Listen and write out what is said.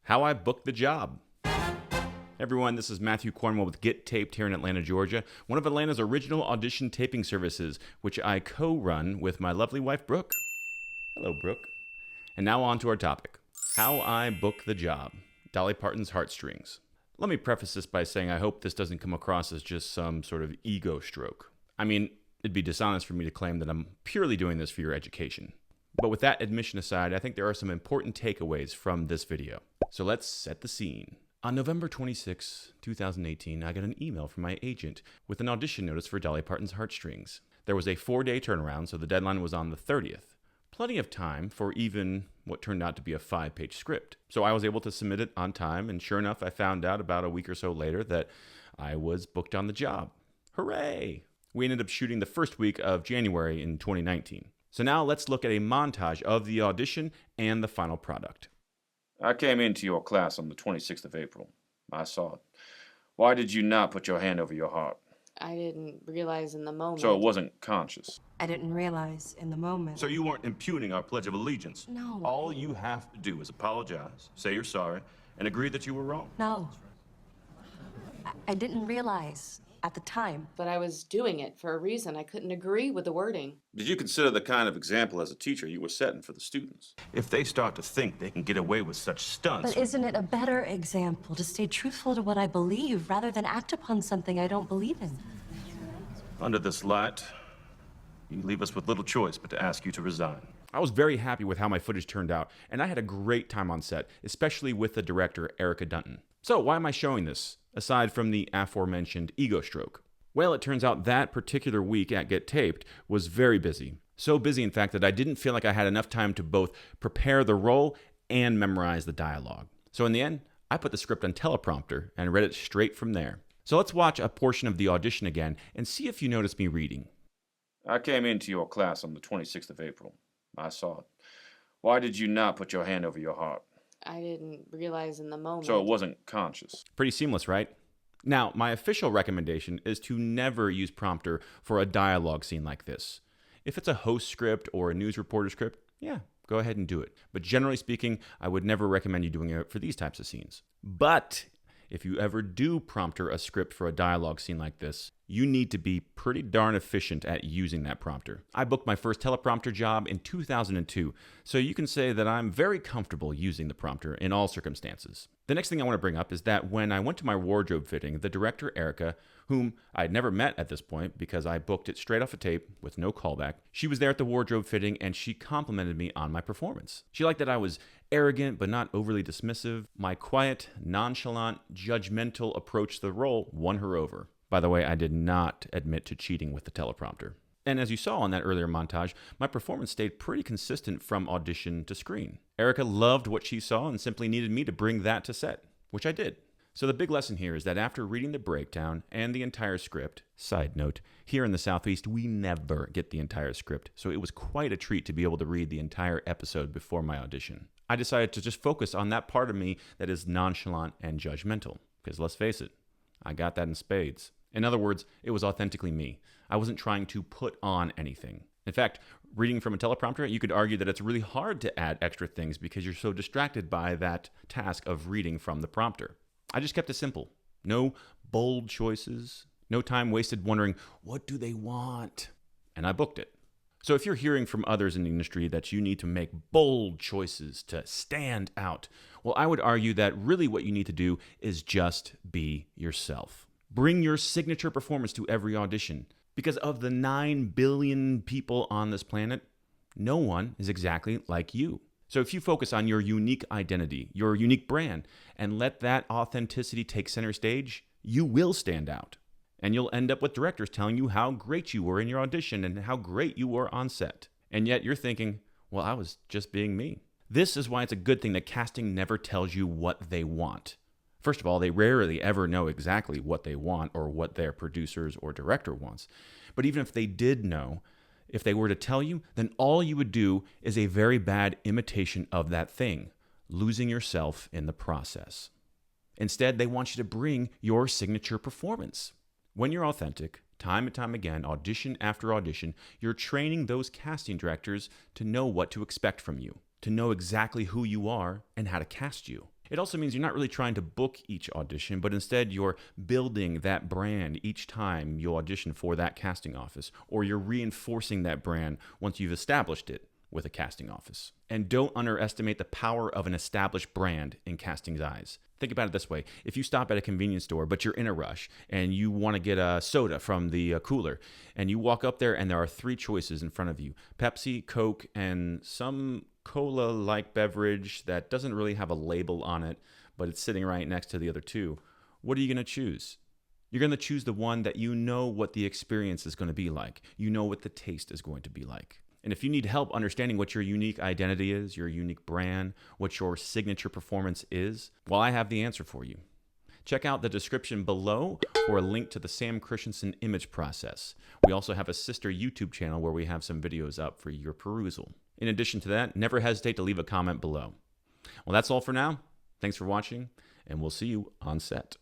How I booked the job. Everyone, this is Matthew Cornwell with Get Taped here in Atlanta, Georgia, one of Atlanta's original audition taping services, which I co-run with my lovely wife, Brooke. Hello, Brooke. And now on to our topic. How I book the job. Dolly Parton's Heartstrings. Let me preface this by saying I hope this doesn't come across as just some sort of ego stroke. I mean, it'd be dishonest for me to claim that I'm purely doing this for your education. But with that admission aside, I think there are some important takeaways from this video. So let's set the scene. On November 26, 2018, I got an email from my agent with an audition notice for Dolly Parton's Heartstrings. There was a 4-day turnaround, so the deadline was on the 30th. Plenty of time for even what turned out to be a 5-page script. So I was able to submit it on time, and sure enough, I found out about a week or so later that I was booked on the job. Hooray! We ended up shooting the first week of January in 2019. So now let's look at a montage of the audition and the final product. I came into your class on the 26th of April. I saw it. Why did you not put your hand over your heart? I didn't realize in the moment. So it wasn't conscious. I didn't realize in the moment. So you weren't impugning our Pledge of Allegiance? No. All you have to do is apologize, say you're sorry, and agree that you were wrong. No. I didn't realize at the time. But I was doing it for a reason. I couldn't agree with the wording. Did you consider the kind of example as a teacher you were setting for the students? If they start to think they can get away with such stunts... But isn't it a better example to stay truthful to what I believe rather than act upon something I don't believe in? Under this light, you leave us with little choice but to ask you to resign. I was very happy with how my footage turned out, and I had a great time on set, especially with the director, Erica Dunton. So why am I showing this, aside from the aforementioned ego stroke? Well, it turns out that particular week at Get Taped was very busy. So busy, in fact, that I didn't feel like I had enough time to both prepare the role and memorize the dialogue. So in the end, I put the script on teleprompter and read it straight from there. So let's watch a portion of the audition again and see if you notice me reading. I came into your class on the 26th of April. I saw it. Why did you not put your hand over your heart? I didn't realize in the moment. So it wasn't conscious. Pretty seamless, right? Now, my official recommendation is to never use prompter for a dialogue scene like this. If it's a host script or a news reporter script, yeah, go ahead and do it. But generally speaking, I would never recommend you doing it for these types of scenes. But if you ever do prompter a script for a dialogue scene like this, you need to be pretty darn efficient at using that prompter. I booked my first teleprompter job in 2002, so you can say that I'm very comfortable using the prompter in all circumstances. The next thing I want to bring up is that when I went to my wardrobe fitting, the director, Erica, whom I'd never met at this point because I booked it straight off a tape with no callback, she was there at the wardrobe fitting and she complimented me on my performance. She liked that I was arrogant but not overly dismissive. My quiet, nonchalant, judgmental approach to the role won her over. By the way, I did not admit to cheating with the teleprompter. And as you saw in that earlier montage, my performance stayed pretty consistent from audition to screen. Erica loved what she saw and simply needed me to bring that to set, which I did. So the big lesson here is that after reading the breakdown and the entire script, side note, here in the Southeast, we never get the entire script, so it was quite a treat to be able to read the entire episode before my audition. I decided to just focus on that part of me that is nonchalant and judgmental, because let's face it, I got that in spades. In other words, it was authentically me. I wasn't trying to put on anything. In fact, reading from a teleprompter, you could argue that it's really hard to add extra things because you're so distracted by that task of reading from the prompter. I just kept it simple. No bold choices, no time wasted wondering, what do they want? And I booked it. So if you're hearing from others in the industry that you need to make bold choices to stand out, well, I would argue that really what you need to do is just be yourself. Bring your signature performance to every audition. Because of the 9 billion people on this planet, no one is exactly like you. So if you focus on your unique identity, your unique brand, and let that authenticity take center stage, you will stand out. And you'll end up with directors telling you how great you were in your audition and how great you were on set. And yet you're thinking, well, I was just being me. This is why it's a good thing that casting never tells you what they want. First of all, they rarely ever know exactly what they want or what their producers or director wants. But even if they did know, if they were to tell you, then all you would do is a very bad imitation of that thing, losing yourself in the process. Instead, they want you to bring your signature performance. When you're authentic, time and time again, audition after audition, you're training those casting directors to know what to expect from you, to know exactly who you are and how to cast you. It also means you're not really trying to book each audition, but instead you're building that brand each time you audition for that casting office, or you're reinforcing that brand once you've established it with a casting office. And don't underestimate the power of an established brand in casting's eyes. Think about it this way. If you stop at a convenience store, but you're in a rush and you want to get a soda from the cooler, and you walk up there and there are 3 choices in front of you: Pepsi, Coke, and some cola-like beverage that doesn't really have a label on it, but it's sitting right next to the other 2. What are you going to choose? You're going to choose the one that you know what the experience is going to be like. You know what the taste is going to be like. And if you need help understanding what your unique identity is, your unique brand, what your signature performance is, well, I have the answer for you. Check out the description below for a link to the Sam Christensen image process. We also have a sister YouTube channel where we have some videos up for your perusal. In addition to that, never hesitate to leave a comment below. Well, that's all for now. Thanks for watching, and we'll see you on set.